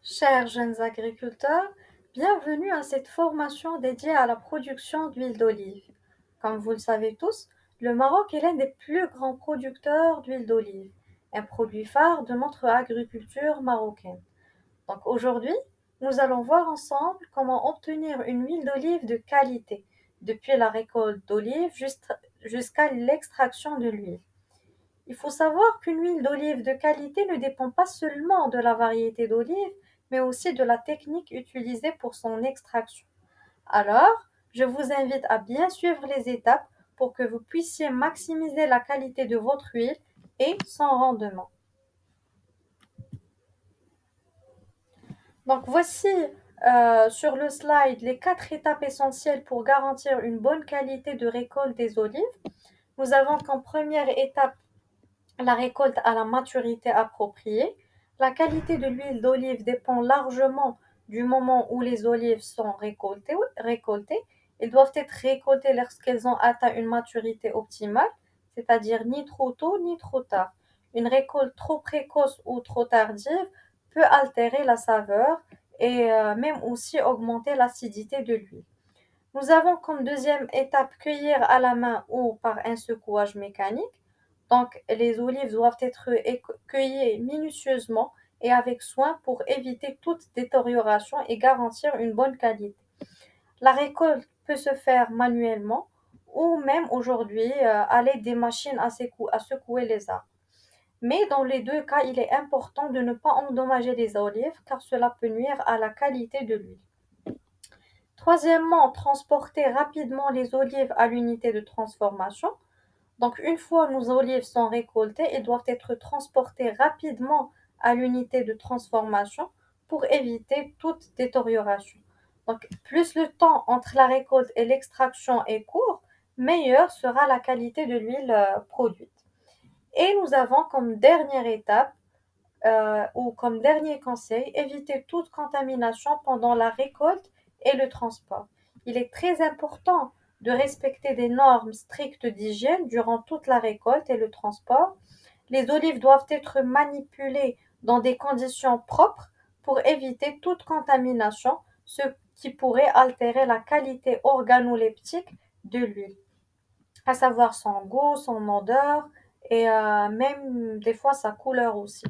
Chers jeunes agriculteurs, bienvenue à cette formation dédiée à la production d'huile d'olive. Comme vous le savez tous, le Maroc est l'un des plus grands producteurs d'huile d'olive, un produit phare de notre agriculture marocaine. Donc aujourd'hui, nous allons voir ensemble comment obtenir une huile d'olive de qualité, depuis la récolte d'olive jusqu'à l'extraction de l'huile. Il faut savoir qu'une huile d'olive de qualité ne dépend pas seulement de la variété d'olive, mais aussi de la technique utilisée pour son extraction. Alors, je vous invite à bien suivre les étapes pour que vous puissiez maximiser la qualité de votre huile et son rendement. Donc voici sur le slide les 4 étapes essentielles pour garantir une bonne qualité de récolte des olives. Nous avons comme première étape la récolte à la maturité appropriée. La qualité de l'huile d'olive dépend largement du moment où les olives sont récoltées. Elles doivent être récoltées lorsqu'elles ont atteint une maturité optimale, c'est-à-dire ni trop tôt ni trop tard. Une récolte trop précoce ou trop tardive peut altérer la saveur et même aussi augmenter l'acidité de l'huile. Nous avons comme deuxième étape cueillir à la main ou par un secouage mécanique. Donc, les olives doivent être cueillies minutieusement et avec soin pour éviter toute détérioration et garantir une bonne qualité. La récolte peut se faire manuellement ou même aujourd'hui à l'aide des machines à secouer les arbres. Mais dans les deux cas, il est important de ne pas endommager les olives car cela peut nuire à la qualité de l'huile. Troisièmement, transporter rapidement les olives à l'unité de transformation. Donc, une fois nos olives sont récoltées, elles doivent être transportées rapidement à l'unité de transformation pour éviter toute détérioration. Donc, plus le temps entre la récolte et l'extraction est court, meilleure sera la qualité de l'huile produite. Et nous avons comme dernière étape ou comme dernier conseil, éviter toute contamination pendant la récolte et le transport. Il est très important de respecter des normes strictes d'hygiène durant toute la récolte et le transport. Les olives doivent être manipulées dans des conditions propres pour éviter toute contamination, ce qui pourrait altérer la qualité organoleptique de l'huile, à savoir son goût, son odeur et même des fois sa couleur aussi.